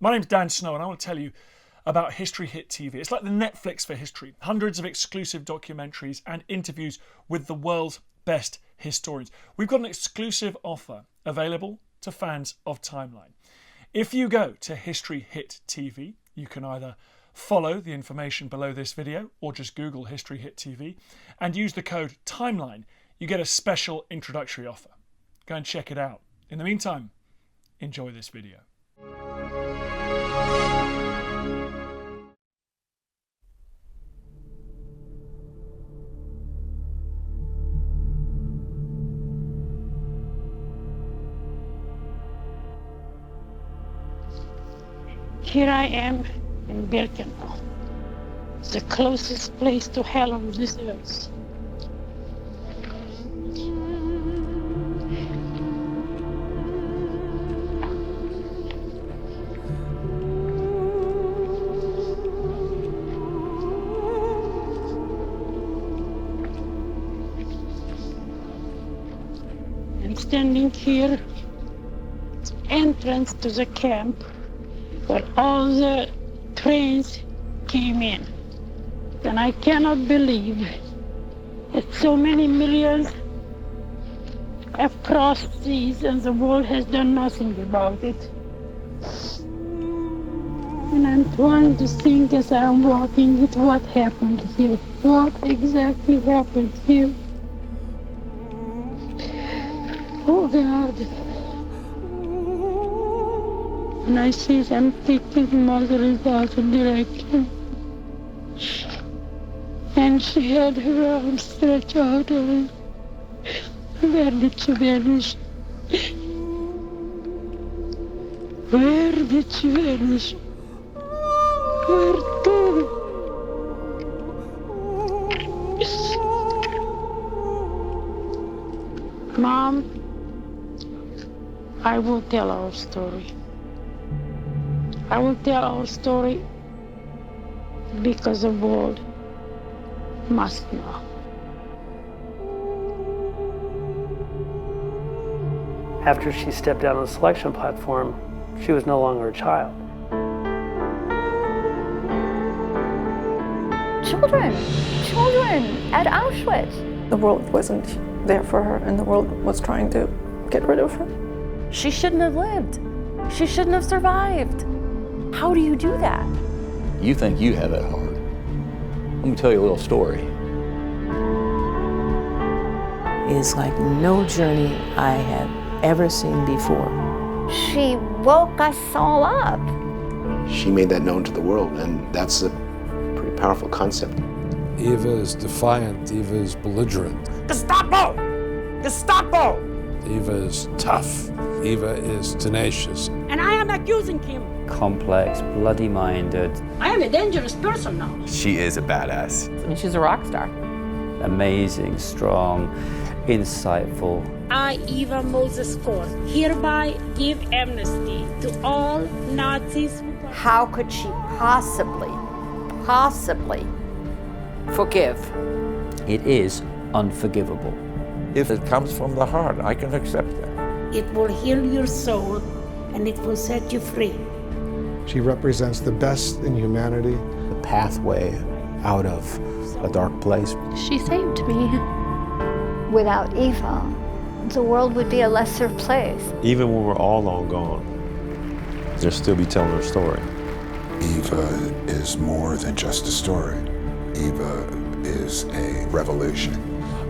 My name's Dan Snow and I want to tell you about History Hit TV. It's like the Netflix for history. Hundreds of exclusive documentaries and interviews with the world's best historians. We've got an exclusive offer available to fans of Timeline. If you go to History Hit TV, you can either follow the information below this video or just Google History Hit TV and use the code TIMELINE. You get a special introductory offer. Go and check it out. In the meantime, enjoy this video. Here I am in Birkenau, the closest place to hell on this earth. I'm standing here, entrance to the camp, where all the trains came in. And I cannot believe that so many millions have crossed seas and the world has done nothing about it. And I'm trying to think as I'm walking at what happened here. What exactly happened here? Oh God. And I see them taking Mother in the other direction. And she had her arms stretched out and where did she vanish? Where did she vanish? Where to? Mom, I will tell our story. I will tell our story because the world must know. After she stepped out on the selection platform, she was no longer a child. Children at Auschwitz. The world wasn't there for her, and the world was trying to get rid of her. She shouldn't have lived. She shouldn't have survived. How do you do that? You think you have it hard. Let me tell you a little story. It's like no journey I have ever seen before. She woke us all up. She made that known to the world, and that's a pretty powerful concept. Eva is defiant. Eva is belligerent. Gestapo! Gestapo! Eva is tough. Eva is tenacious. And I am accusing him. Complex, bloody-minded. I am a dangerous person now. She is a badass. I mean, she's a rock star. Amazing, strong, insightful. I, Eva Mozes Kor, hereby give amnesty to all Nazis. How could she possibly forgive? It is unforgivable. If it comes from the heart, I can accept that. It will heal your soul and it will set you free. She represents the best in humanity. The pathway out of a dark place. She saved me. Without Eva, the world would be a lesser place. Even when we're all long gone, they'll still be telling her story. Eva is more than just a story. Eva is a revelation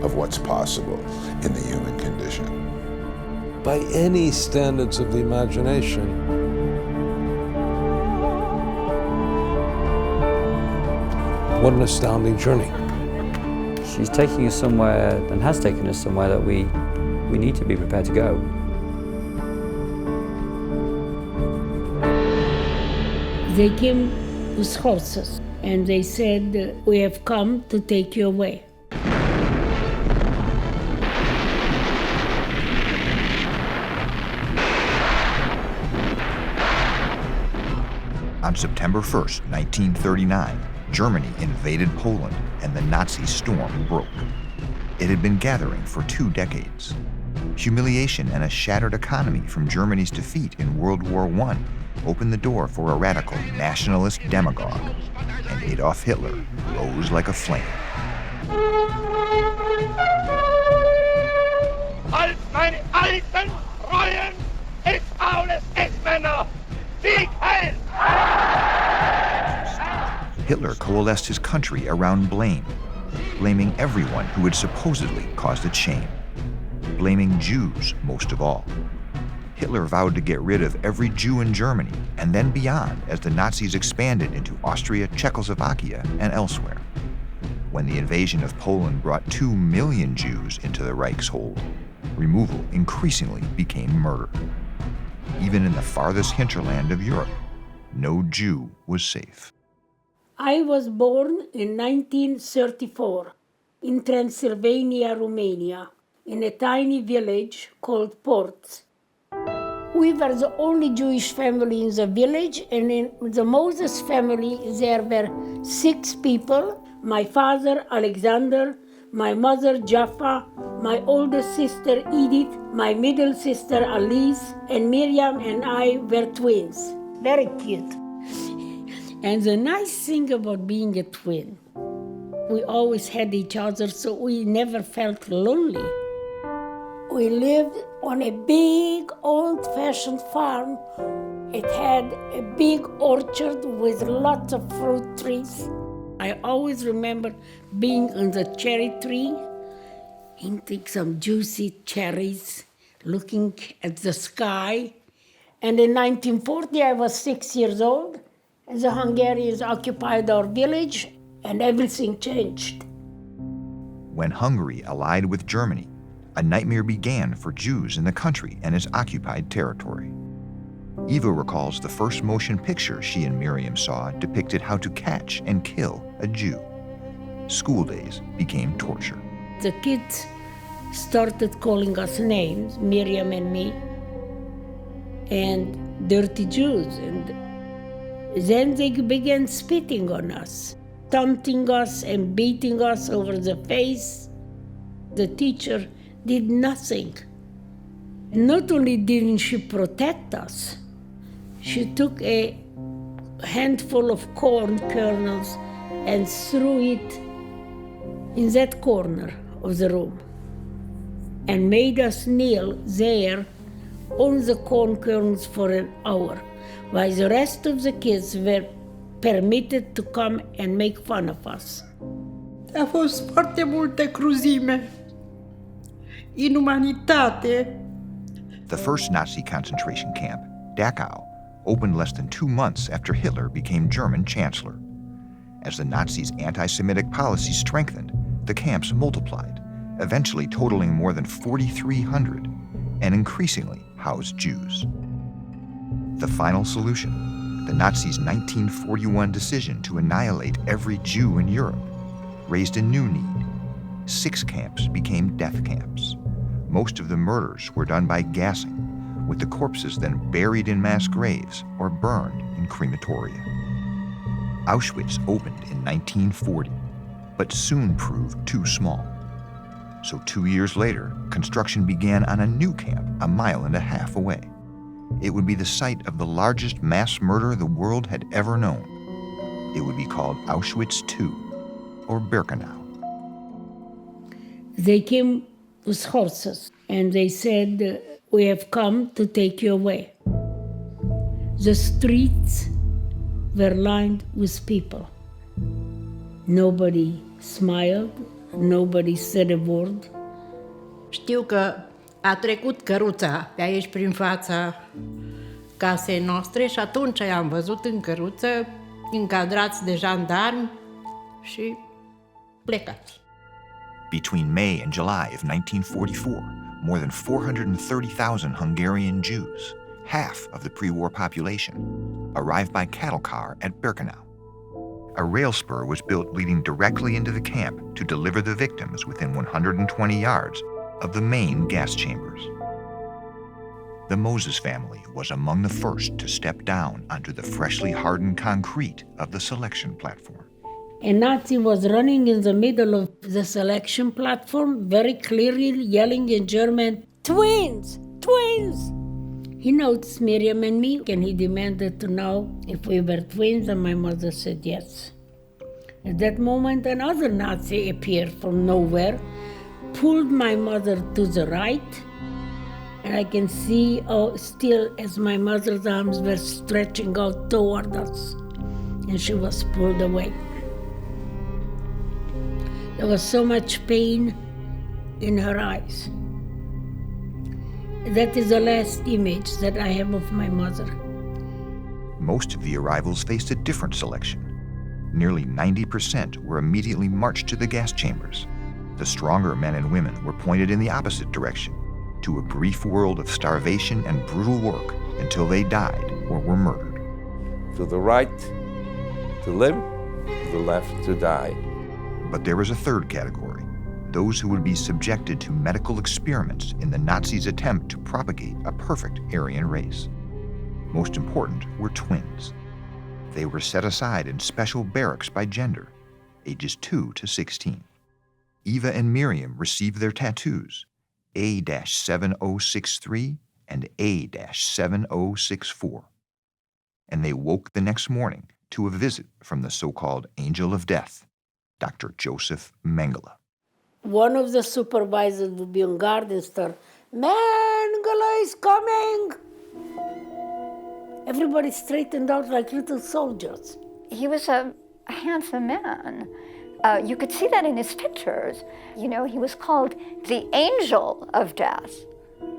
of what's possible in the human condition. By any standards of the imagination, what an astounding journey. She's taking us somewhere, and has taken us somewhere that we need to be prepared to go. They came with horses and they said, "We have come to take you away." On September 1st, 1939, Germany invaded Poland and the Nazi storm broke. It had been gathering for 2 decades. Humiliation and a shattered economy from Germany's defeat in World War I opened the door for a radical nationalist demagogue, and Adolf Hitler rose like a flame. Als meine alten Treuen des faules Ex-Männer! Sieg heil! Hitler coalesced his country around blame, blaming everyone who had supposedly caused its shame, blaming Jews most of all. Hitler vowed to get rid of every Jew in Germany and then beyond as the Nazis expanded into Austria, Czechoslovakia, and elsewhere. When the invasion of Poland brought 2 million Jews into the Reich's hold, removal increasingly became murder. Even in the farthest hinterland of Europe, no Jew was safe. I was born in 1934 in Transylvania, Romania, in a tiny village called Ports. We were the only Jewish family in the village, and in the Mozes family there were 6 people: my father, Alexander, my mother, Jaffa, my older sister, Edith, my middle sister, Alice, and Miriam and I were twins. Very cute. And the nice thing about being a twin, we always had each other, so we never felt lonely. We lived on a big, old-fashioned farm. It had a big orchard with lots of fruit trees. I always remember being on the cherry tree, eating some juicy cherries, looking at the sky. And in 1940, I was 6 years old. The Hungarians occupied our village, and everything changed. When Hungary allied with Germany, a nightmare began for Jews in the country and its occupied territory. Eva recalls the first motion picture she and Miriam saw depicted how to catch and kill a Jew. School days became torture. The kids started calling us names, Miriam and me, and dirty Jews. And then they began spitting on us, taunting us and beating us over the face. The teacher did nothing. Not only didn't she protect us, she took a handful of corn kernels and threw it in that corner of the room and made us kneel there on the corn kernels for an hour, while the rest of the kids were permitted to come and make fun of us. A fost foarte multă cruzime, inumanitate. The first Nazi concentration camp, Dachau, opened less than 2 months after Hitler became German chancellor. As the Nazis' anti-Semitic policies strengthened, the camps multiplied, eventually totaling more than 4,300, and increasingly housed Jews. The final solution, the Nazis' 1941 decision to annihilate every Jew in Europe, raised a new need. 6 camps became death camps. Most of the murders were done by gassing, with the corpses then buried in mass graves or burned in crematoria. Auschwitz opened in 1940, but soon proved too small. So 2 years later, construction began on a new camp 1.5 miles away. It would be the site of the largest mass murder the world had ever known. It would be called Auschwitz II, or Birkenau. They came with horses, and they said, "We have come to take you away." The streets were lined with people. Nobody smiled, nobody said a word. Știu că a trecut căruța pe aici prin fața casei noastre și atunci i-am văzut în căruță, încadrați de jandarmi și plecați. Between May and July of 1944, more than 430,000 Hungarian Jews, half of the pre-war population, arrived by cattle car at Birkenau. A rail spur was built leading directly into the camp to deliver the victims within 120 yards of the main gas chambers. The Mozes family was among the first to step down onto the freshly hardened concrete of the selection platform. A Nazi was running in the middle of the selection platform, very clearly yelling in German, "Twins! Twins!" He noticed Miriam and me, and he demanded to know if we were twins, and my mother said yes. At that moment, another Nazi appeared from nowhere, pulled my mother to the right, and I can see still as my mother's arms were stretching out toward us, and she was pulled away. There was so much pain in her eyes. That is the last image that I have of my mother. Most of the arrivals faced a different selection. Nearly 90% were immediately marched to the gas chambers. The stronger men and women were pointed in the opposite direction, to a brief world of starvation and brutal work until they died or were murdered. To the right, to live, to the left, to die. But there was a third category, those who would be subjected to medical experiments in the Nazis' attempt to propagate a perfect Aryan race. Most important were twins. They were set aside in special barracks by gender, ages 2 to 16. Eva and Miriam received their tattoos, A-7063 and A-7064. And they woke the next morning to a visit from the so-called Angel of Death, Dr. Joseph Mengele. One of the supervisors would be on guard and start, "Mengele is coming!" Everybody straightened out like little soldiers. He was a handsome man. You could see that in his pictures. You know, he was called the Angel of Death.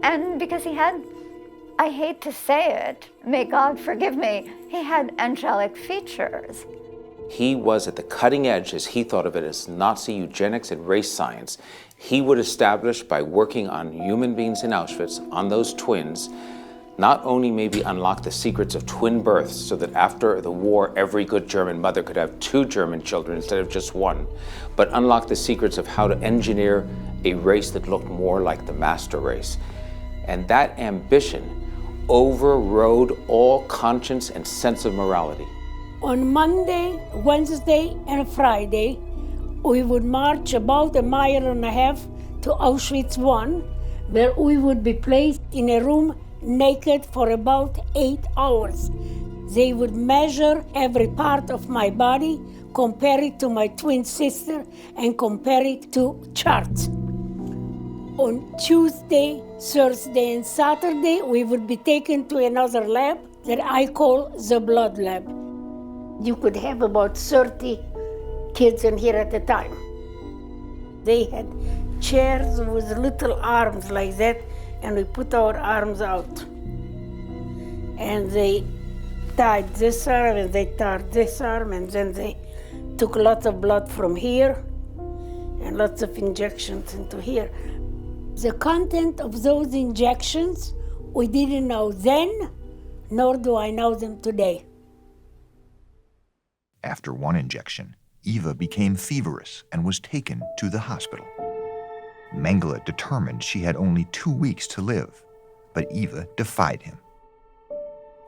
And because he had, I hate to say it, may God forgive me, he had angelic features. He was at the cutting edge, as he thought of it, as Nazi eugenics and race science. He would establish, by working on human beings in Auschwitz, on those twins, not only maybe unlock the secrets of twin births so that after the war every good German mother could have 2 German children instead of just 1, but unlock the secrets of how to engineer a race that looked more like the master race. And that ambition overrode all conscience and sense of morality. On Monday, Wednesday, and Friday, we would march about 1.5 miles to Auschwitz I, where we would be placed in a room naked for about 8 hours. They would measure every part of my body, compare it to my twin sister, and compare it to charts. On Tuesday, Thursday, and Saturday, we would be taken to another lab that I call the blood lab. You could have about 30 kids in here at a time. They had chairs with little arms like that, and we put our arms out. And they tied this arm, and they tied this arm, and then they took lots of blood from here, and lots of injections into here. The content of those injections, we didn't know then, nor do I know them today. After one injection, Eva became feverish and was taken to the hospital. Mengele determined she had only 2 weeks to live, but Eva defied him.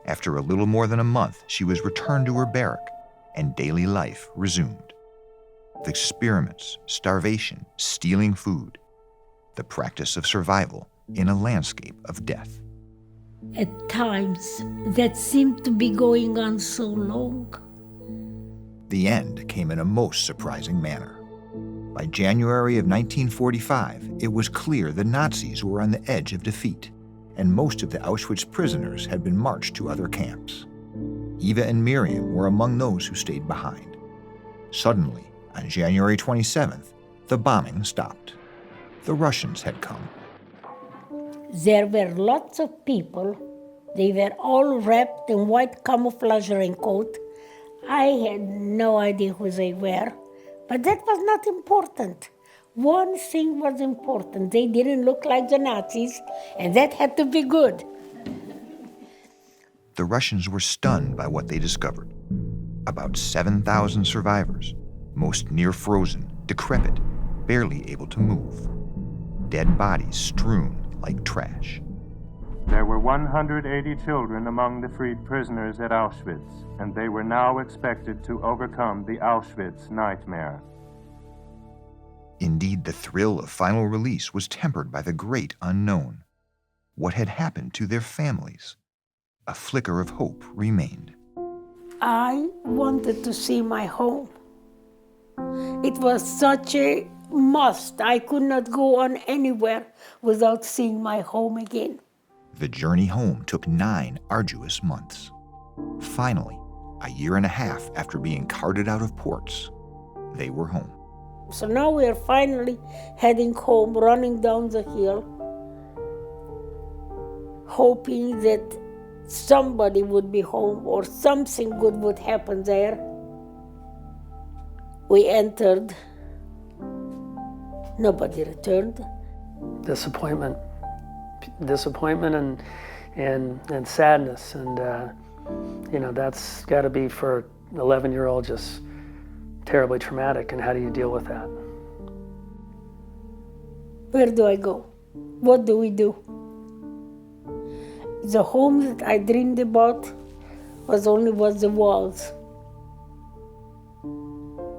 After a little more than a month, she was returned to her barrack, and daily life resumed. The experiments, starvation, stealing food, the practice of survival in a landscape of death. At times, that seemed to be going on so long. The end came in a most surprising manner. By January of 1945, it was clear the Nazis were on the edge of defeat, and most of the Auschwitz prisoners had been marched to other camps. Eva and Miriam were among those who stayed behind. Suddenly, on January 27th, the bombing stopped. The Russians had come. There were lots of people. They were all wrapped in white camouflage raincoat. I had no idea who they were, but that was not important. One thing was important. They didn't look like the Nazis, and that had to be good. The Russians were stunned by what they discovered. About 7,000 survivors, most near frozen, decrepit, barely able to move. Dead bodies strewn like trash. There were 180 children among the freed prisoners at Auschwitz, and they were now expected to overcome the Auschwitz nightmare. Indeed, the thrill of final release was tempered by the great unknown. what had happened to their families. A flicker of hope remained. I wanted to see my home. It was such a must. I could not go on anywhere without seeing my home again. The journey home took 9 arduous months. Finally, a year and a half after being carted out of ports, they were home. So now we are finally heading home, running down the hill, hoping that somebody would be home or something good would happen there. We entered. Nobody returned. Disappointment and sadness, and that's got to be for an 11-year-old just terribly traumatic. And how do you deal with that? Where do I go? What do we do? The home that I dreamed about was the walls.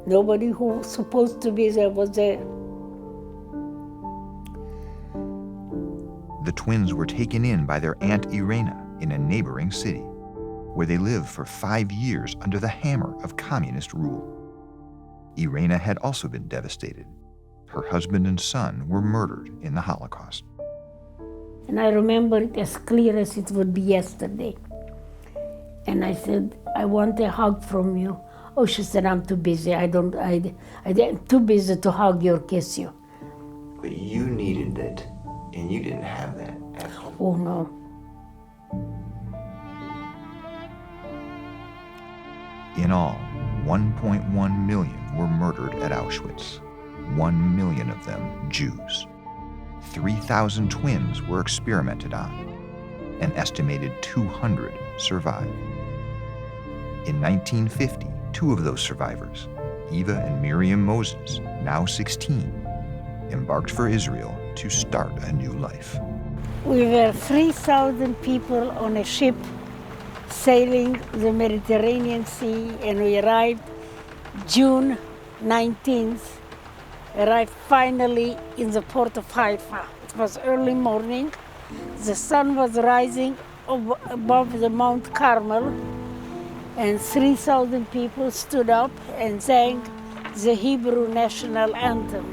Nobody who was supposed to be there was there. The twins were taken in by their Aunt Irena in a neighboring city, where they lived for 5 years under the hammer of communist rule. Irena had also been devastated. Her husband and son were murdered in the Holocaust. And I remember it as clear as it would be yesterday. And I said, I want a hug from you. Oh, she said, I'm too busy. I'm too busy to hug you or kiss you. But you needed it, and you didn't have that at home. Oh, no. In all, 1.1 million were murdered at Auschwitz, 1 million of them Jews. 3,000 twins were experimented on. An estimated 200 survived. In 1950, 2 of those survivors, Eva and Miriam Moses, now 16, embarked for Israel to start a new life. We were 3,000 people on a ship sailing the Mediterranean Sea, and we arrived June 19th, arrived finally in the port of Haifa. It was early morning. The sun was rising above the Mount Carmel, and 3,000 people stood up and sang the Hebrew national anthem.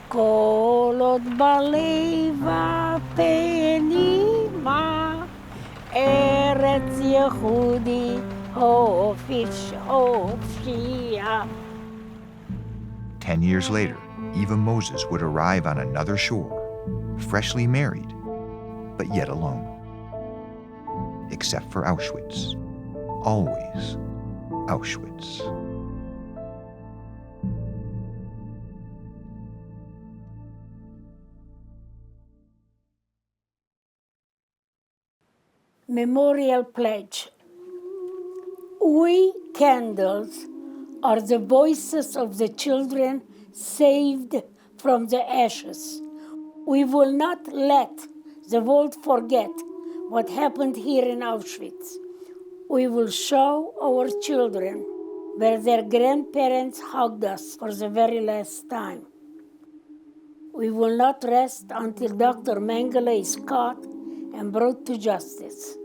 Kol od baleva penima, Eretz Yehudi hofshia. 10 years later, Eva Moses would arrive on another shore, freshly married, but yet alone. Except for Auschwitz. Always Auschwitz. Memorial pledge. We candles are the voices of the children saved from the ashes. We will not let the world forget what happened here in Auschwitz. We will show our children where their grandparents hugged us for the very last time. We will not rest until Dr. Mengele is caught and brought to justice.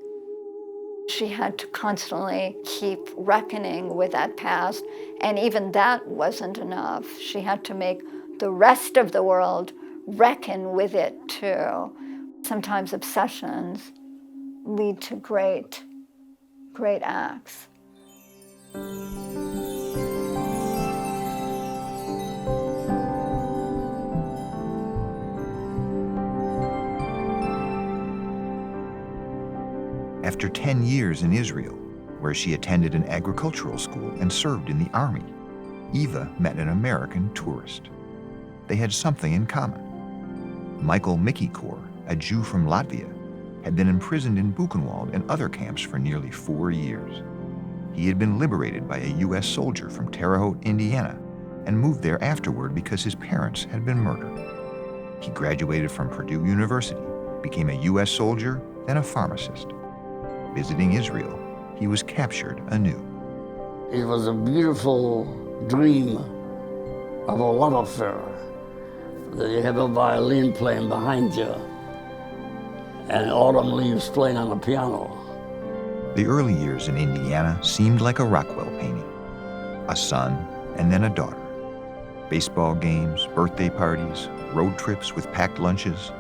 She had to constantly keep reckoning with that past, and even that wasn't enough. She had to make the rest of the world reckon with it too. Sometimes obsessions lead to great acts. After 10 years in Israel, where she attended an agricultural school and served in the army, Eva met an American tourist. They had something in common. Mengele Kor, a Jew from Latvia, had been imprisoned in Buchenwald and other camps for nearly 4 years. He had been liberated by a U.S. soldier from Terre Haute, Indiana, and moved there afterward because his parents had been murdered. He graduated from Purdue University, became a U.S. soldier, then a pharmacist. Visiting Israel, he was captured anew. It was a beautiful dream of a love affair. That you have a violin playing behind you. and autumn leaves playing on the piano. The early years in Indiana seemed like a Rockwell painting. A son and then a daughter. Baseball games, birthday parties, road trips with packed lunches.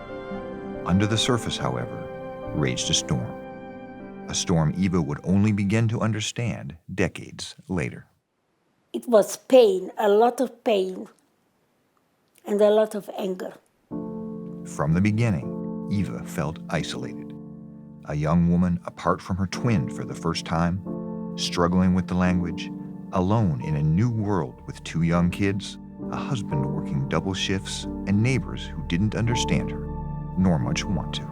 Under the surface, however, raged a storm. A storm Eva would only begin to understand decades later. It was pain, a lot of pain, and a lot of anger. From the beginning, Eva felt isolated. A young woman apart from her twin for the first time, struggling with the language, alone in a new world with 2 young kids, a husband working double shifts, and neighbors who didn't understand her, nor much want to.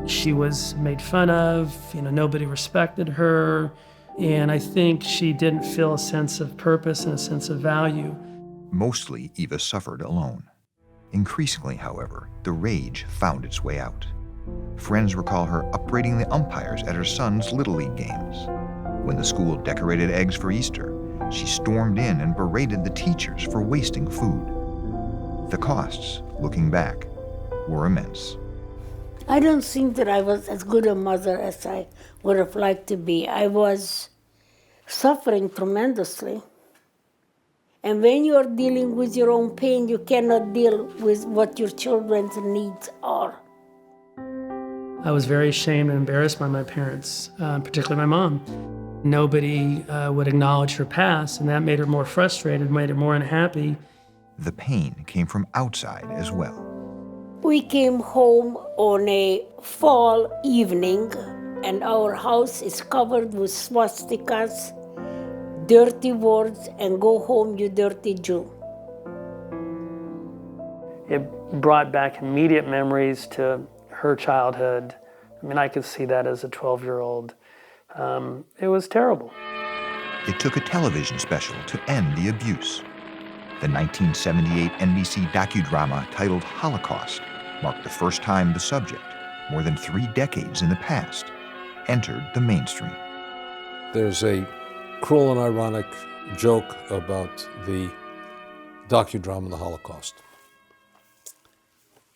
She was made fun of, nobody respected her, and I think she didn't feel a sense of purpose and a sense of value. Mostly, Eva suffered alone. Increasingly, however, the rage found its way out. Friends recall her upbraiding the umpires at her son's Little League games. When the school decorated eggs for Easter, she stormed in and berated the teachers for wasting food. The costs, looking back, were immense. I don't think that I was as good a mother as I would have liked to be. I was suffering tremendously. And when you're dealing with your own pain, you cannot deal with what your children's needs are. I was very ashamed and embarrassed by my parents, particularly my mom. Nobody would acknowledge her past, and that made her more frustrated, made her more unhappy. The pain came from outside as well. We came home on a fall evening, and our house is covered with swastikas, dirty words, and go home, you dirty Jew. It brought back immediate memories to her childhood. I mean, I could see that as a 12-year-old. It was terrible. It took a television special to end the abuse. The 1978 NBC docudrama titled Holocaust marked the first time the subject, more than 3 decades in the past, entered the mainstream. There's a cruel and ironic joke about the docudrama The Holocaust.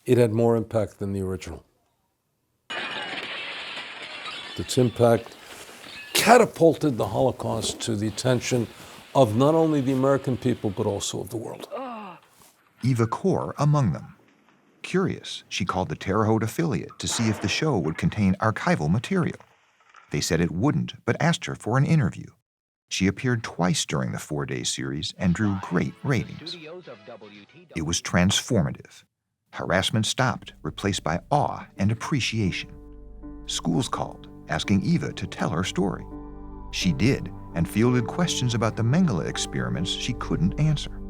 It had more impact than the original. Its impact catapulted the Holocaust to the attention of not only the American people, but also of the world. Eva Kor among them. Curious, she called the Terre Haute affiliate to see if the show would contain archival material. They said it wouldn't, but asked her for an interview. She appeared twice during the 4-day series and drew great ratings. It was transformative. Harassment stopped, replaced by awe and appreciation. Schools called, asking Eva to tell her story. She did, and fielded questions about the Mengele experiments she couldn't answer.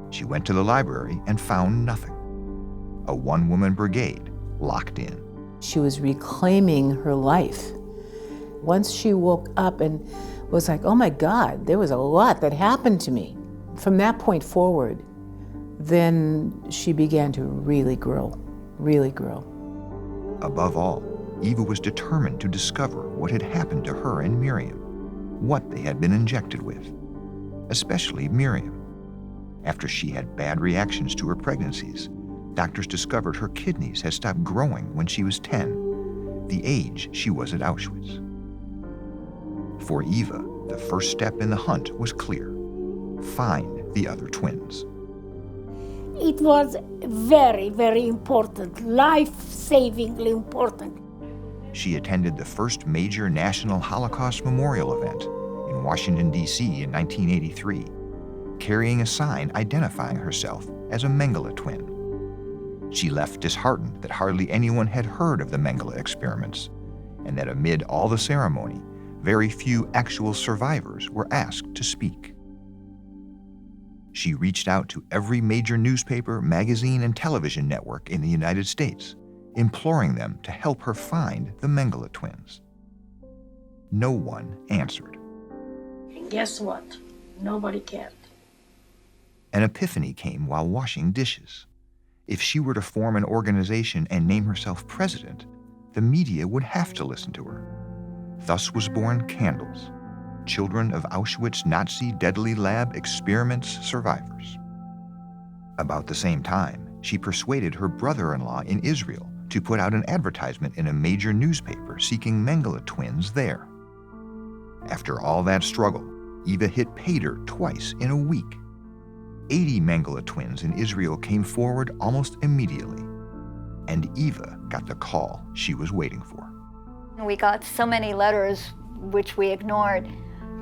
She went to the library and found nothing. A one-woman brigade locked in. She was reclaiming her life. Once she woke up and was like, oh my God, there was a lot that happened to me. From that point forward, then she began to really grow. Above all, Eva was determined to discover what had happened to her and Miriam, what they had been injected with, especially Miriam. After she had bad reactions to her pregnancies, doctors discovered her kidneys had stopped growing when she was 10, the age she was at Auschwitz. For Eva, the first step in the hunt was clear: find the other twins. It was very, very important, life-savingly important. She attended the first major national Holocaust memorial event in Washington, D.C. in 1983, carrying a sign identifying herself as a Mengele twin. She left disheartened that hardly anyone had heard of the Mengele experiments, and that amid all the ceremony, very few actual survivors were asked to speak. She reached out to every major newspaper, magazine, and television network in the United States, imploring them to help her find the Mengele twins. No one answered. And guess what? Nobody cared. An epiphany came while washing dishes. If she were to form an organization and name herself president, the media would have to listen to her. Thus was born Candles, Children of Auschwitz Nazi Deadly Lab Experiments Survivors. About the same time, she persuaded her brother-in-law in Israel to put out an advertisement in a major newspaper seeking Mengele twins there. After all that struggle, Eva hit pay dirt twice in a week. 80 Mengele twins in Israel came forward almost immediately, and Eva got the call she was waiting for. We got so many letters which we ignored,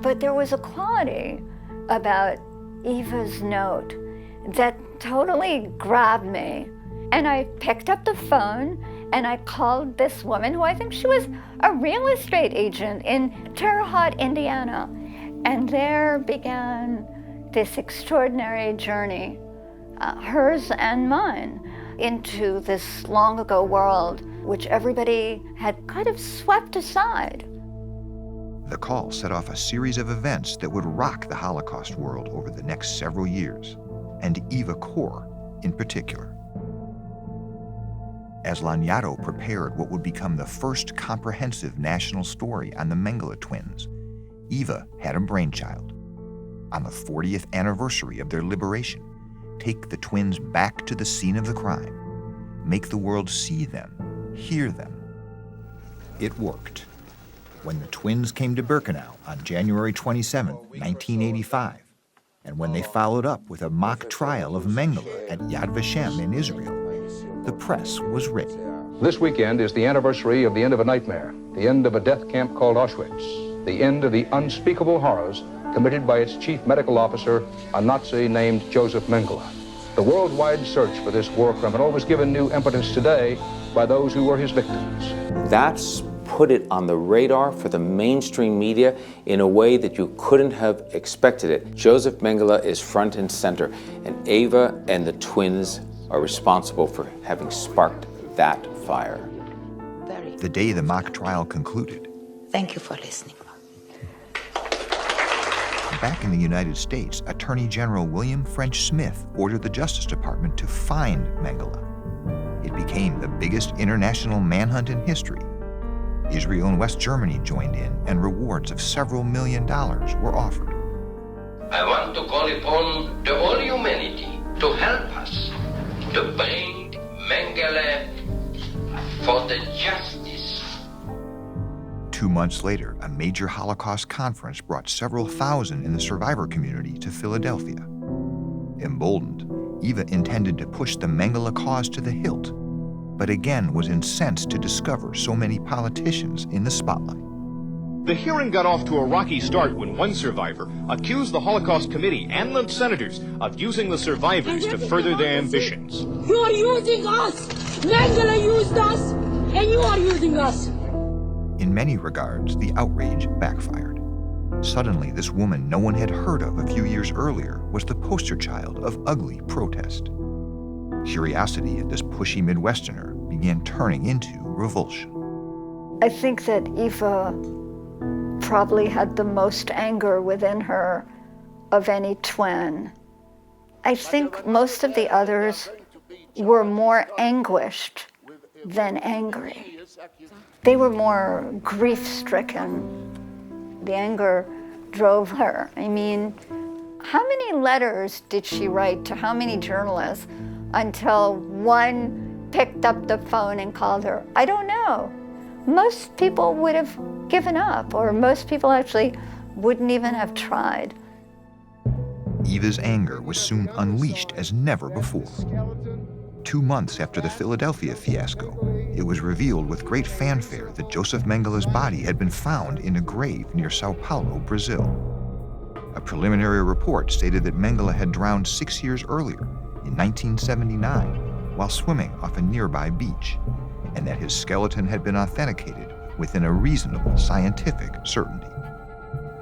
but there was a quality about Eva's note that totally grabbed me. And I picked up the phone and I called this woman who I think she was a real estate agent in Terre Haute, Indiana. And there began this extraordinary journey, hers and mine, into this long ago world which everybody had kind of swept aside. The call set off a series of events that would rock the Holocaust world over the next several years, and Eva Kor in particular. As Lanyadо prepared what would become the first comprehensive national story on the Mengele twins, Eva had a brainchild. On the 40th anniversary of their liberation, take the twins back to the scene of the crime, make the world see them, hear them. It worked. When the twins came to Birkenau on January 27, 1985, and when they followed up with a mock trial of Mengele at Yad Vashem in Israel, the press was ready. This weekend is the anniversary of the end of a nightmare, the end of a death camp called Auschwitz, the end of the unspeakable horrors committed by its chief medical officer, a Nazi named Joseph Mengele. The worldwide search for this war criminal was given new impetus today by those who were his victims. That's put it on the radar for the mainstream media in a way that you couldn't have expected it. Joseph Mengele is front and center, and Eva and the twins are responsible for having sparked that fire. The day the mock trial concluded. Thank you for listening. Back in the United States, Attorney General William French Smith ordered the Justice Department to find Mengele. It became the biggest international manhunt in history. Israel and West Germany joined in, and rewards of several $1 million were offered. I want to call upon the whole humanity to help us to bring Mengele for the justice. 2 months later, a major Holocaust conference brought several thousand in the survivor community to Philadelphia. Emboldened, Eva intended to push the Mengele cause to the hilt, but again was incensed to discover so many politicians in the spotlight. The hearing got off to a rocky start when one survivor accused the Holocaust Committee and the senators of using the survivors to further their ambitions. You are using us! Mengele used us, and you are using us! In many regards, the outrage backfired. Suddenly, this woman no one had heard of a few years earlier was the poster child of ugly protest. Curiosity at this pushy Midwesterner began turning into revulsion. I think that Eva probably had the most anger within her of any twin. I think most of the others were more anguished than angry. They were more grief-stricken. The anger drove her. I mean, how many letters did she write to how many journalists until one picked up the phone and called her? I don't know. Most people would have given up, or most people actually wouldn't even have tried. Eva's anger was soon unleashed as never before. 2 months after the Philadelphia fiasco, it was revealed with great fanfare that Joseph Mengele's body had been found in a grave near Sao Paulo, Brazil. A preliminary report stated that Mengele had drowned 6 years earlier, in 1979, while swimming off a nearby beach, and that his skeleton had been authenticated within a reasonable scientific certainty.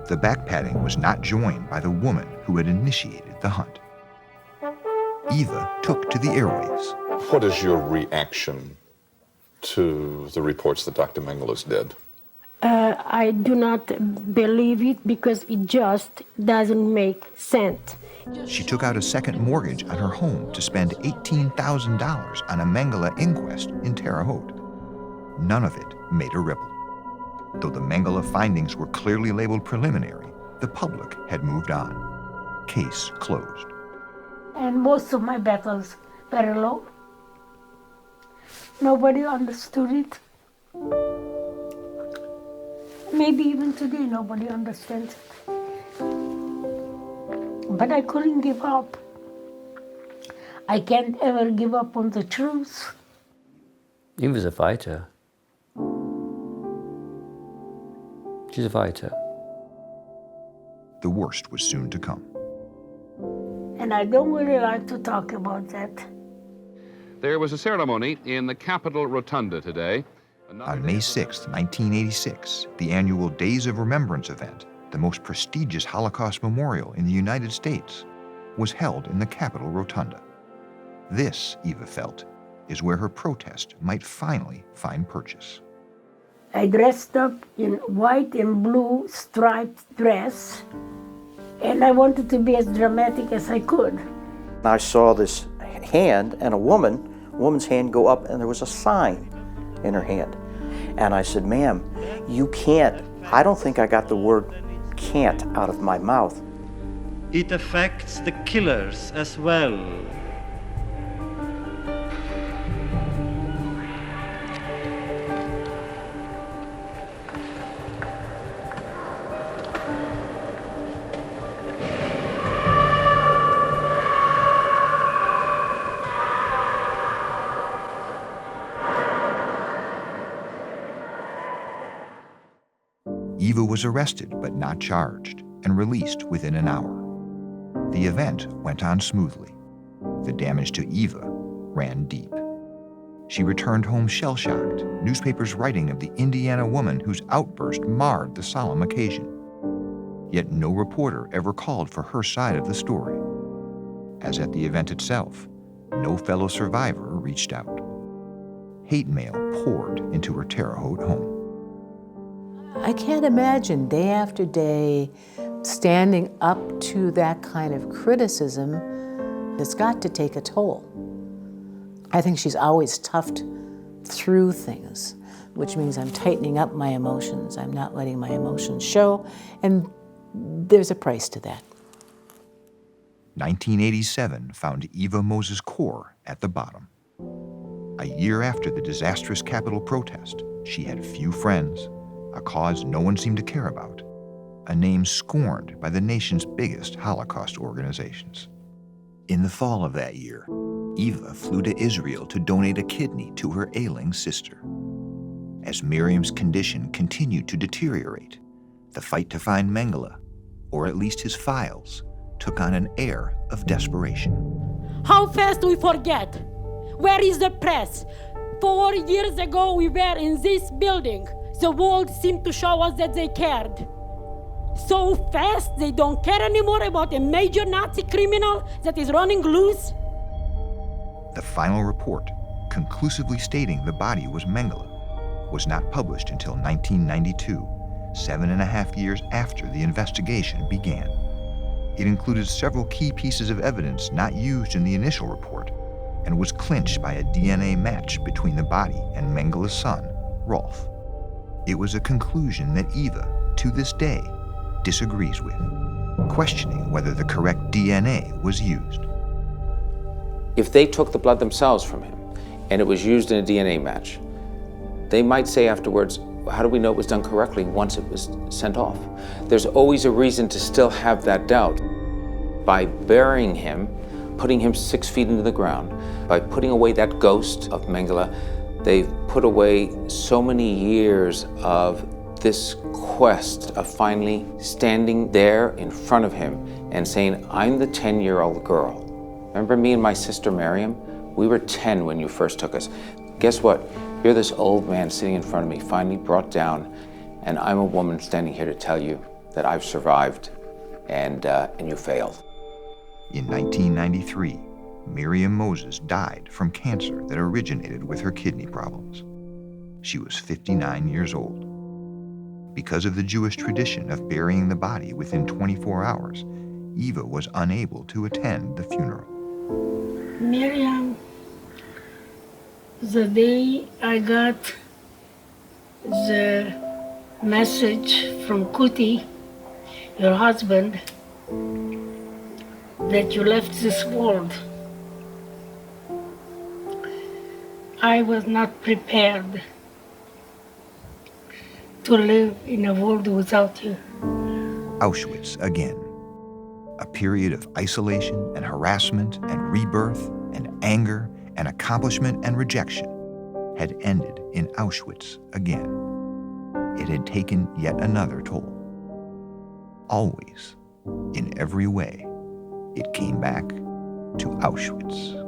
The backpatting was not joined by the woman who had initiated the hunt. Eva took to the airwaves. What is your reaction to the reports that Dr. Mengele's dead? I do not believe it because it just doesn't make sense. She took out a second mortgage on her home to spend $18,000 on a Mengele inquest in Terre Haute. None of it made a ripple. Though the Mengele findings were clearly labeled preliminary, the public had moved on. Case closed. And most of my battles very low. Nobody understood it. Maybe even today nobody understands it. But I couldn't give up. I can't ever give up on the truth. He was a fighter. She's a fighter. The worst was soon to come. And I don't really like to talk about that. There was a ceremony in the Capitol Rotunda today. On May 6, 1986, the annual Days of Remembrance event, the most prestigious Holocaust memorial in the United States, was held in the Capitol Rotunda. This, Eva felt, is where her protest might finally find purchase. I dressed up in white and blue striped dress, and I wanted to be as dramatic as I could. I saw this hand and a woman's hand go up, and there was a sign in her hand. And I said, ma'am, you can't. I don't think I got the word can't out of my mouth. It affects the killers as well. Eva was arrested but not charged and released within an hour. The event went on smoothly. The damage to Eva ran deep. She returned home shell-shocked, newspapers writing of the Indiana woman whose outburst marred the solemn occasion. Yet no reporter ever called for her side of the story. As at the event itself, no fellow survivor reached out. Hate mail poured into her Terre Haute home. I can't imagine day after day standing up to that kind of criticism. It's got to take a toll. I think she's always toughed through things, which means I'm tightening up my emotions. I'm not letting my emotions show, and there's a price to that. 1987 found Eva Mozes Kor at the bottom. A year after the disastrous Capitol protest, she had few friends, a cause no one seemed to care about, a name scorned by the nation's biggest Holocaust organizations. In the fall of that year, Eva flew to Israel to donate a kidney to her ailing sister. As Miriam's condition continued to deteriorate, the fight to find Mengele, or at least his files, took on an air of desperation. How fast we forget? Where is the press? 4 years ago we were in this building. The world seemed to show us that they cared. So fast they don't care anymore about a major Nazi criminal that is running loose? The final report, conclusively stating the body was Mengele, was not published until 1992, 7.5 years after the investigation began. It included several key pieces of evidence not used in the initial report and was clinched by a DNA match between the body and Mengele's son, Rolf. It was a conclusion that Eva, to this day, disagrees with, questioning whether the correct DNA was used. If they took the blood themselves from him and it was used in a DNA match, they might say afterwards, how do we know it was done correctly once it was sent off? There's always a reason to still have that doubt. By burying him, putting him 6 feet into the ground, by putting away that ghost of Mengele, they've put away so many years of this quest of finally standing there in front of him and saying, I'm the 10-year-old girl. Remember me and my sister Miriam? We were 10 when you first took us. Guess what? You're this old man sitting in front of me, finally brought down, and I'm a woman standing here to tell you that I've survived and you failed. In 1993, Miriam Mozes died from cancer that originated with her kidney problems. She was 59 years old. Because of the Jewish tradition of burying the body within 24 hours, Eva was unable to attend the funeral. Miriam, the day I got the message from Kuti, your husband, that you left this world, I was not prepared to live in a world without you. Auschwitz again. A period of isolation and harassment and rebirth and anger and accomplishment and rejection had ended in Auschwitz again. It had taken yet another toll. Always, in every way, it came back to Auschwitz.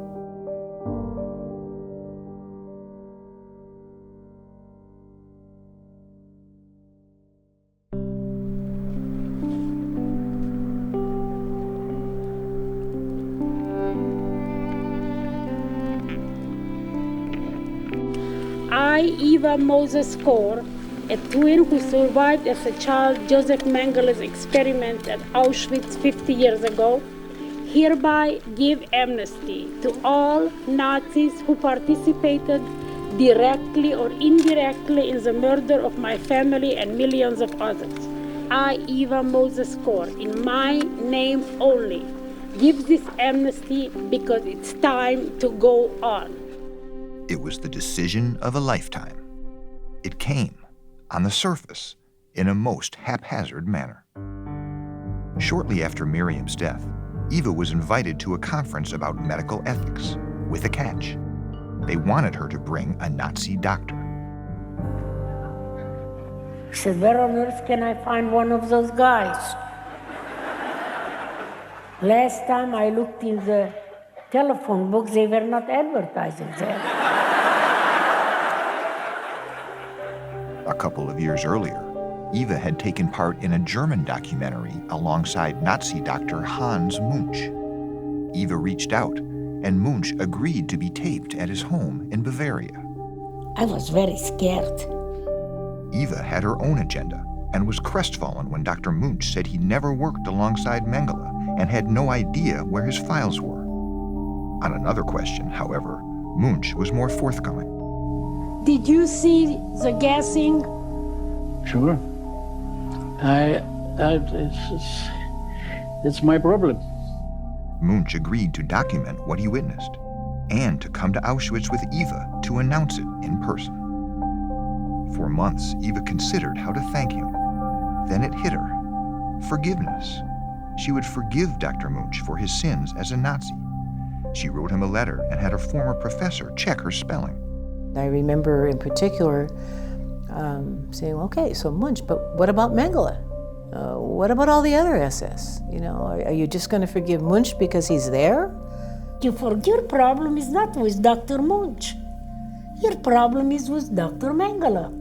I, Eva Mozes Kor, a twin who survived as a child Joseph Mengele's experiment at Auschwitz 50 years ago, hereby give amnesty to all Nazis who participated directly or indirectly in the murder of my family and millions of others. I, Eva Mozes Kor, in my name only, give this amnesty because it's time to go on. It was the decision of a lifetime. It came, on the surface, in a most haphazard manner. Shortly after Miriam's death, Eva was invited to a conference about medical ethics, with a catch. They wanted her to bring a Nazi doctor. She said, where on earth can I find one of those guys? Last time I looked in the telephone books, they were not advertising there. A couple of years earlier, Eva had taken part in a German documentary alongside Nazi doctor Hans Munch. Eva reached out, and Munch agreed to be taped at his home in Bavaria. I was very scared. Eva had her own agenda and was crestfallen when Dr. Munch said he never worked alongside Mengele and had no idea where his files were. On another question, however, Munch was more forthcoming. Did you see the gassing? Sure. It's my problem. Munch agreed to document what he witnessed and to come to Auschwitz with Eva to announce it in person. For months, Eva considered how to thank him. Then it hit her. Forgiveness. She would forgive Dr. Munch for his sins as a Nazi. She wrote him a letter and had her former professor check her spelling. I remember in particular saying, okay, so Munch, but what about Mengele? What about all the other SS? You know, are you just going to forgive Munch because he's there? Your problem is not with Dr. Munch. Your problem is with Dr. Mengele.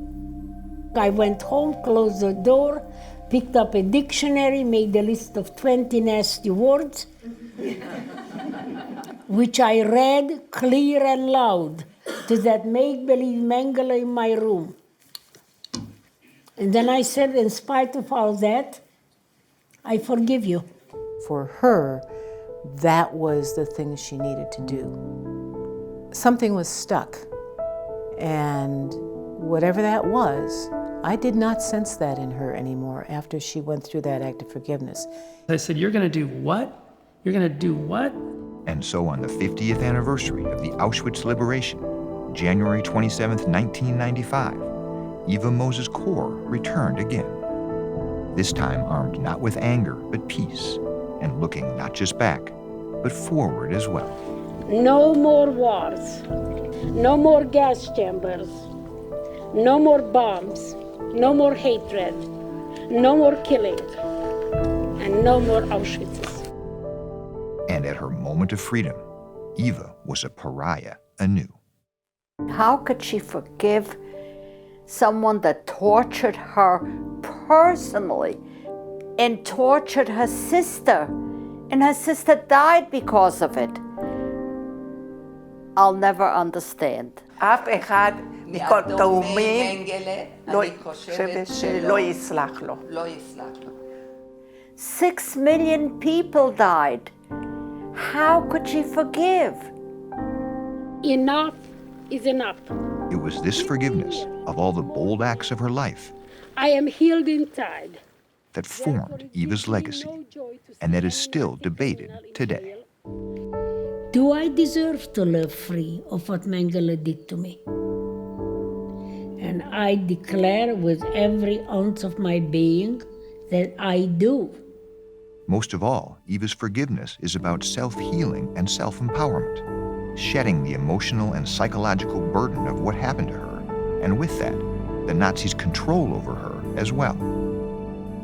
I went home, closed the door, picked up a dictionary, made a list of 20 nasty words, which I read clear and loud to that make-believe Mengele in my room. And then I said, in spite of all that, I forgive you. For her, that was the thing she needed to do. Something was stuck. And whatever that was, I did not sense that in her anymore after she went through that act of forgiveness. I said, you're going to do what? You're going to do what? And so on the 50th anniversary of the Auschwitz liberation, January 27, 1995, Eva Mozes Kor returned again. This time armed not with anger, but peace, and looking not just back, but forward as well. No more wars, no more gas chambers, no more bombs, no more hatred, no more killing, and no more Auschwitzes. And at her moment of freedom, Eva was a pariah anew. How could she forgive someone that tortured her personally and tortured her sister, and her sister died because of it? I'll never understand. אף אחד מכל תאומים לא חושבת שלא יסלח לו. 6 million people died. How could she forgive? Enough is enough. It was this forgiveness of all the bold acts of her life I am healed inside. that formed Eva's legacy and that is still debated today. Do do I deserve to live free of what Mengele did to me? And I declare with every ounce of my being that I do. Most of all, Eva's forgiveness is about self-healing and self-empowerment, shedding the emotional and psychological burden of what happened to her, and with that, the Nazis' control over her as well.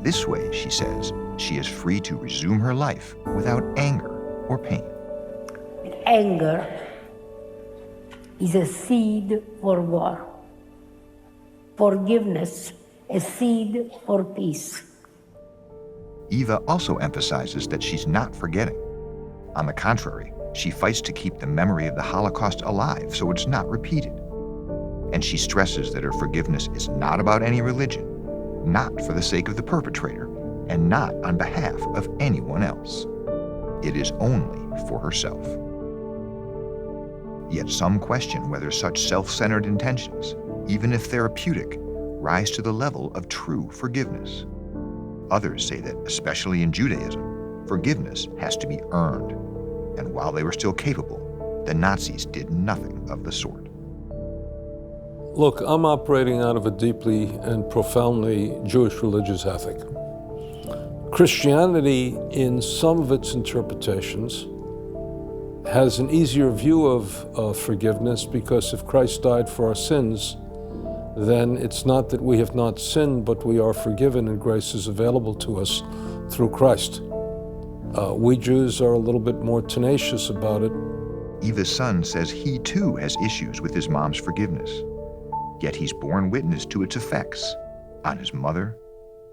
This way, she says, she is free to resume her life without anger or pain. Anger is a seed for war. Forgiveness, a seed for peace. Eva also emphasizes that she's not forgetting. On the contrary, she fights to keep the memory of the Holocaust alive so it's not repeated. And she stresses that her forgiveness is not about any religion, not for the sake of the perpetrator, and not on behalf of anyone else. It is only for herself. Yet some question whether such self-centered intentions, even if therapeutic, rise to the level of true forgiveness. Others say that, especially in Judaism, forgiveness has to be earned. And while they were still capable, the Nazis did nothing of the sort. Look, I'm operating out of a deeply and profoundly Jewish religious ethic. Christianity, in some of its interpretations, has an easier view of forgiveness, because if Christ died for our sins, then it's not that we have not sinned, but we are forgiven and grace is available to us through Christ. We Jews are a little bit more tenacious about it. Eva's son says he too has issues with his mom's forgiveness, yet he's borne witness to its effects on his mother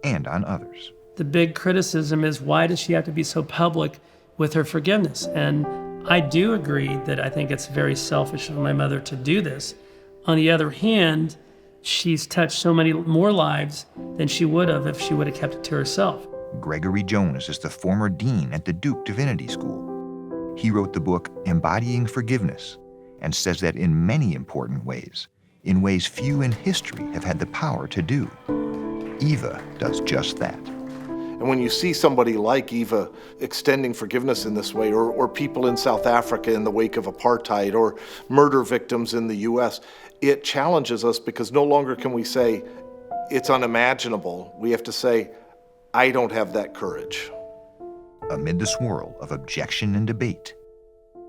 and on others. The big criticism is, why does she have to be so public with her forgiveness? And I do agree that I think it's very selfish of my mother to do this. On the other hand, she's touched so many more lives than she would have if she would have kept it to herself. Gregory Jones is the former dean at the Duke Divinity School. He wrote the book Embodying Forgiveness and says that in many important ways, in ways few in history have had the power to do, Eva does just that. And when you see somebody like Eva extending forgiveness in this way, or people in South Africa in the wake of apartheid, or murder victims in the US, it challenges us, because no longer can we say, it's unimaginable. We have to say, I don't have that courage. Amid the swirl of objection and debate,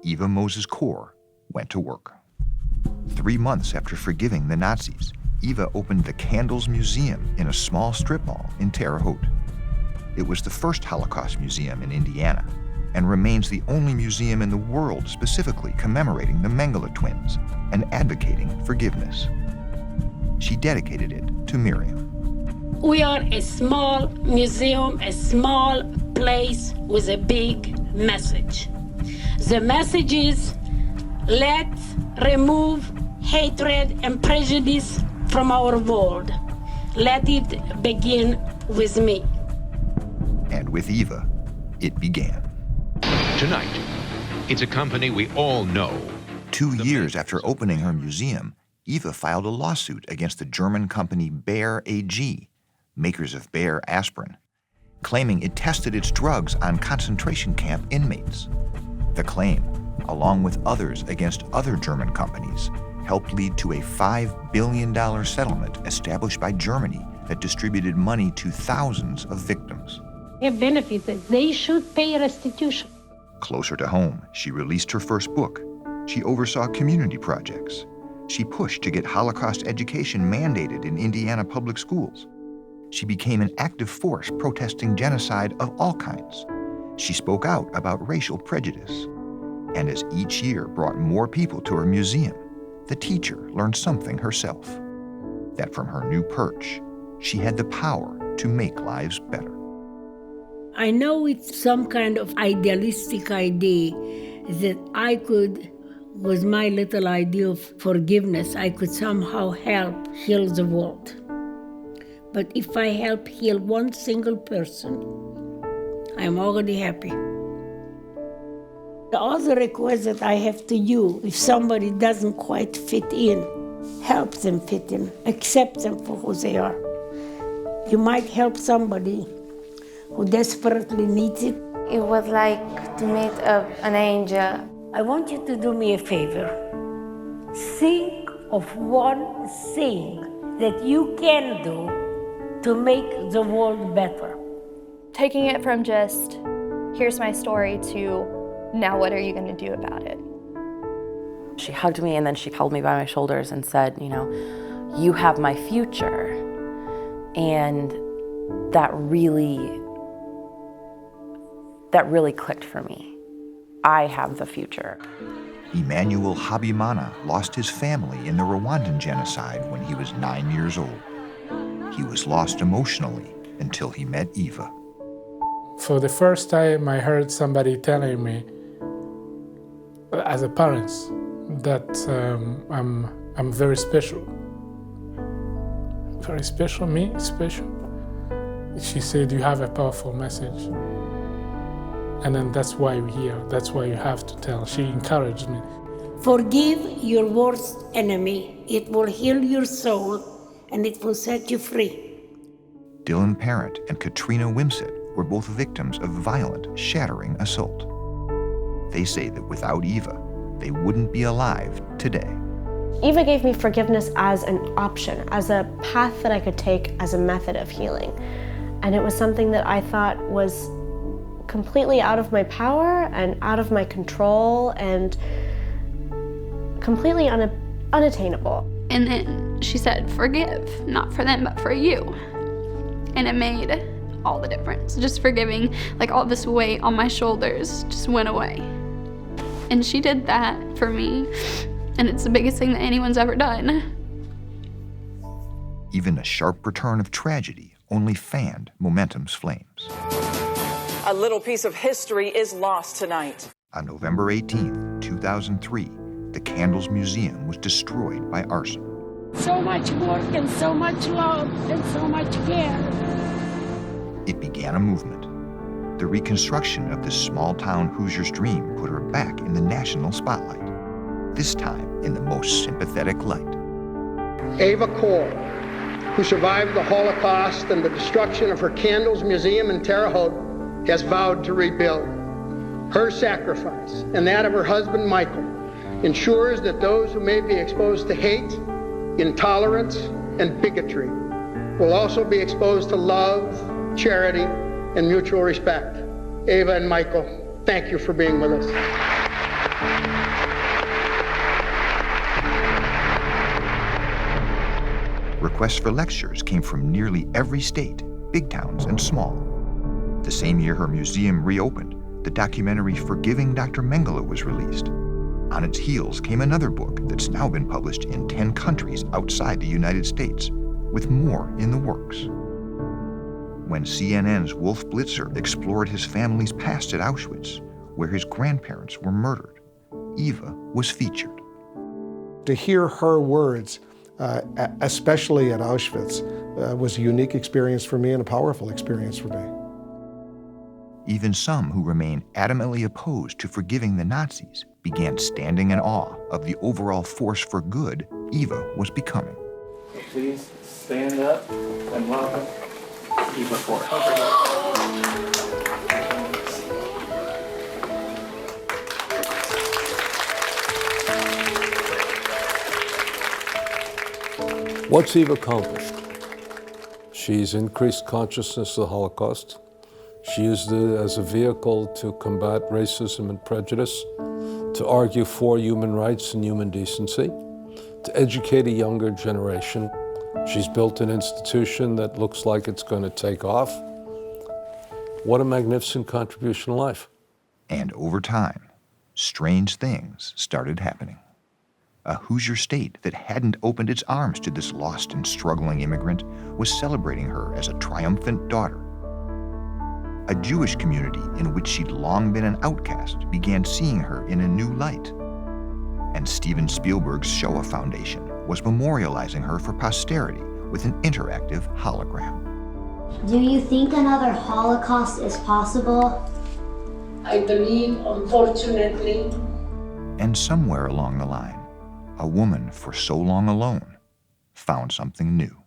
Eva Mozes Kor went to work. 3 months after forgiving the Nazis, Eva opened the Candles Museum in a small strip mall in Terre Haute. It was the first Holocaust museum in Indiana and remains the only museum in the world specifically commemorating the Mengele twins and advocating forgiveness. She dedicated it to Miriam. We are a small museum, a small place with a big message. The message is, let's remove hatred and prejudice from our world. Let it begin with me. And with Eva, it began. Tonight, it's a company we all know. 2 years after opening her museum, Eva filed a lawsuit against the German company Bayer AG, makers of Bayer aspirin, claiming it tested its drugs on concentration camp inmates. The claim, along with others against other German companies, helped lead to a $5 billion settlement established by Germany that distributed money to thousands of victims. Have benefited. They should pay restitution. Closer to home, she released her first book. She oversaw community projects. She pushed to get Holocaust education mandated in Indiana public schools. She became an active force protesting genocide of all kinds. She spoke out about racial prejudice. And as each year brought more people to her museum, the teacher learned something herself, that from her new perch, she had the power to make lives better. I know it's some kind of idealistic idea that I could, with my little idea of forgiveness, I could somehow help heal the world. But if I help heal one single person, I'm already happy. The other request that I have to you, if somebody doesn't quite fit in, help them fit in, accept them for who they are. You might help somebody who desperately needs it. It was like to meet an angel. I want you to do me a favor. Think of one thing that you can do to make the world better. Taking it from just, here's my story, to now what are you going to do about it? She hugged me and then she held me by my shoulders and said, you know, you have my future. And that really clicked for me. I have the future. Emmanuel Habimana lost his family in the Rwandan genocide when he was 9 years old. He was lost emotionally until he met Eva. For the first time, I heard somebody telling me, as a parent, that I'm very special. Very special, me special. She said, you have a powerful message. And then that's why we're here. That's why you have to tell. She encouraged me. Forgive your worst enemy. It will heal your soul and it will set you free. Dylan Parent and Katrina Wimsett were both victims of violent, shattering assault. They say that without Eva, they wouldn't be alive today. Eva gave me forgiveness as an option, as a path that I could take as a method of healing. And it was something that I thought was completely out of my power and out of my control and completely unattainable. And then she said, forgive, not for them, but for you. And it made all the difference. Just forgiving, like all this weight on my shoulders just went away. And she did that for me. And it's the biggest thing that anyone's ever done. Even a sharp return of tragedy only fanned momentum's flames. A little piece of history is lost tonight. On November 18, 2003, the Candles Museum was destroyed by arson. So much work and so much love and so much care. It began a movement. The reconstruction of this small-town Hoosier's dream put her back in the national spotlight, this time in the most sympathetic light. Eva Kor, who survived the Holocaust and the destruction of her Candles Museum in Terre Haute, has vowed to rebuild. Her sacrifice and that of her husband Michael ensures that those who may be exposed to hate, intolerance, and bigotry will also be exposed to love, charity, and mutual respect. Eva and Michael, thank you for being with us. Requests for lectures came from nearly every state, big towns and small. The same year her museum reopened, the documentary Forgiving Dr. Mengele was released. On its heels came another book that's now been published in 10 countries outside the United States, with more in the works. When CNN's Wolf Blitzer explored his family's past at Auschwitz, where his grandparents were murdered, Eva was featured. To hear her words, especially at Auschwitz, was a unique experience for me and a powerful experience for me. Even some who remain adamantly opposed to forgiving the Nazis began standing in awe of the overall force for good Eva was becoming. Please stand up and welcome Eva Kor. What's Eva accomplished? She's increased consciousness of the Holocaust. She used it as a vehicle to combat racism and prejudice, to argue for human rights and human decency, to educate a younger generation. She's built an institution that looks like it's going to take off. What a magnificent contribution to life. And over time, strange things started happening. A Hoosier state that hadn't opened its arms to this lost and struggling immigrant was celebrating her as a triumphant daughter. A Jewish community in which she'd long been an outcast began seeing her in a new light. And Steven Spielberg's Shoah Foundation was memorializing her for posterity with an interactive hologram. Do you think another Holocaust is possible? I believe, unfortunately. And somewhere along the line, a woman for so long alone found something new.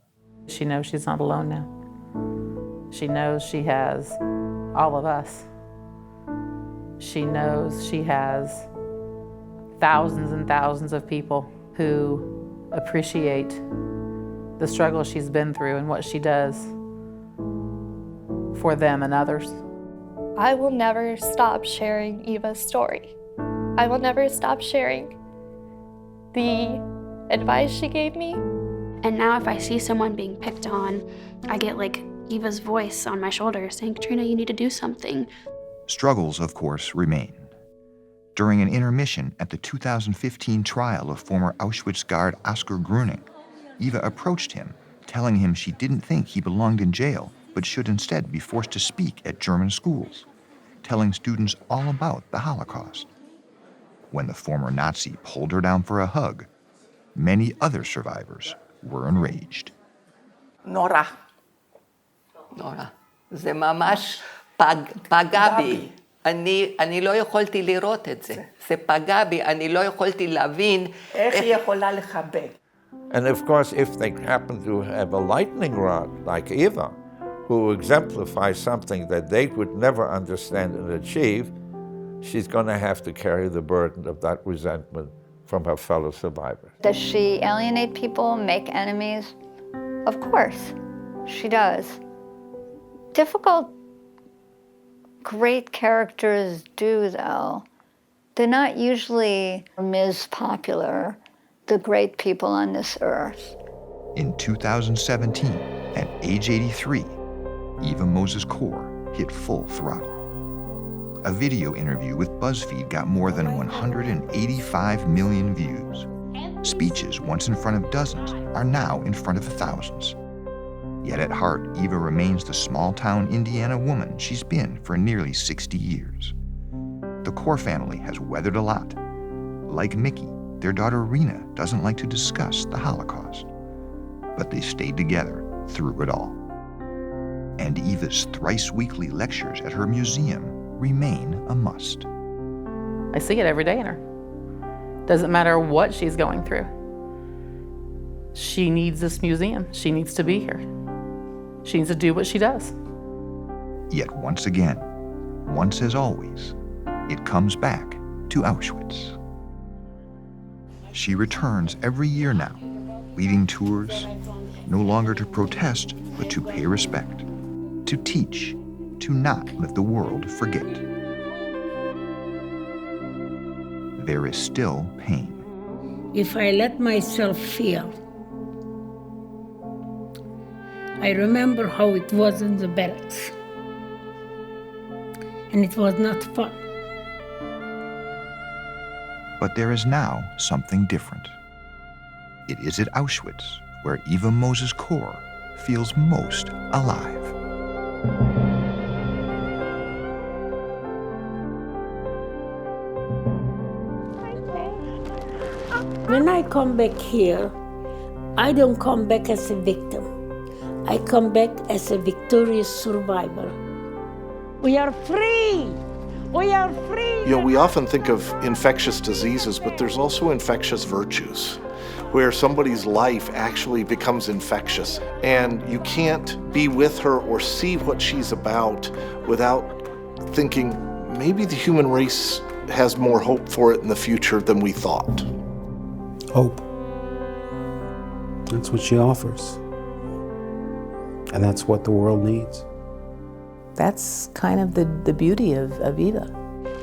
She knows she's not alone now. She knows she has all of us. She knows she has thousands and thousands of people who appreciate the struggle she's been through and what she does for them and others. I will never stop sharing Eva's story. I will never stop sharing the advice she gave me. And now if I see someone being picked on, I get like Eva's voice on my shoulder saying, Katrina, you need to do something. Struggles, of course, remain. During an intermission at the 2015 trial of former Auschwitz guard Oskar Gröning, Eva approached him, telling him she didn't think he belonged in jail, but should instead be forced to speak at German schools, telling students all about the Holocaust. When the former Nazi pulled her down for a hug, many other survivors were enraged. נורא. נורא. זה ממש פגע בי. אני לא יכולתי לראות את זה. זה פגע בי, אני לא יכולתי להבין איך היא יכולה לחבק. And of course, if they happen to have a lightning rod like Eva, who exemplifies something that they could never understand and achieve, she's going to have to carry the burden of that resentment from her fellow survivors. Does she alienate people, make enemies? Of course, she does. Difficult, great characters do, though. They're not usually Ms. Popular, the great people on this earth. In 2017, at age 83, Eva Mozes Kor hit full throttle. A video interview with BuzzFeed got more than 185 million views. Speeches once in front of dozens are now in front of thousands. Yet at heart, Eva remains the small-town Indiana woman she's been for nearly 60 years. The Kor family has weathered a lot. Like Mickey, their daughter Rena doesn't like to discuss the Holocaust. But they stayed together through it all. And Eva's thrice-weekly lectures at her museum remain a must. I see it every day in her. Doesn't matter what she's going through. She needs this museum. She needs to be here. She needs to do what she does. Yet once again, once as always, it comes back to Auschwitz. She returns every year now, leading tours, no longer to protest, but to pay respect, to teach, to not let the world forget. There is still pain. If I let myself feel, I remember how it was in the barracks. And it was not fun. But there is now something different. It is at Auschwitz where Eva Mozes Kor feels most alive. When I come back here, I don't come back as a victim. I come back as a victorious survivor. We are free! We are free! You know, we often think of infectious diseases, but there's also infectious virtues, where somebody's life actually becomes infectious. And you can't be with her or see what she's about without thinking, maybe the human race has more hope for it in the future than we thought. Hope. That's what she offers. And that's what the world needs. That's kind of the beauty of Eva.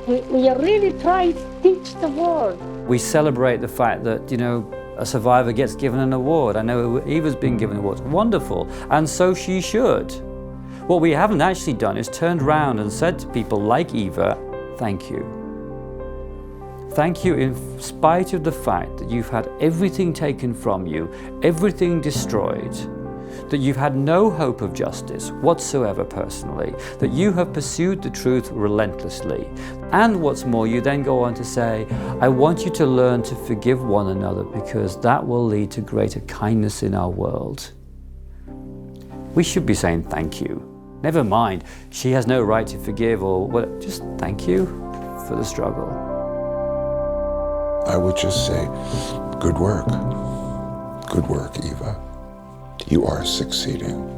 We are really trying to teach the world. We celebrate the fact that, you know, a survivor gets given an award. I know Eva's been given awards. Wonderful. And so she should. What we haven't actually done is turned around and said to people like Eva, thank you. Thank you in spite of the fact that you've had everything taken from you, everything destroyed, that you've had no hope of justice whatsoever personally, that you have pursued the truth relentlessly. And what's more, you then go on to say, I want you to learn to forgive one another because that will lead to greater kindness in our world. We should be saying thank you. Never mind, she has no right to forgive or what, just thank you for the struggle. I would just say, good work. Good work, Eva. You are succeeding.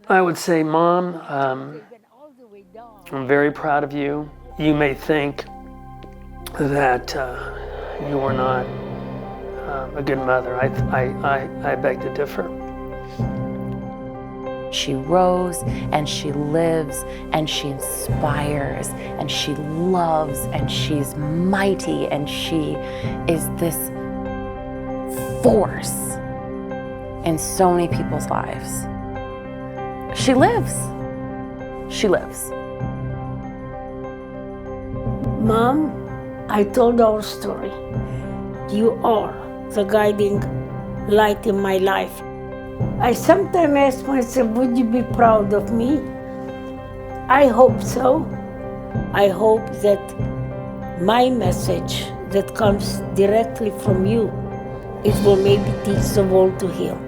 I would say, Mom, I'm very proud of you. you may think that you were not a good mother. I beg to differ. She rose and she lives and she inspires and she loves and she's mighty and she is this force in so many people's lives. She lives. She lives. Mom, I told our story. You are the guiding light in my life. I sometimes ask myself, would you be proud of me? I hope so. I hope that my message that comes directly from you, it will maybe teach the world to heal.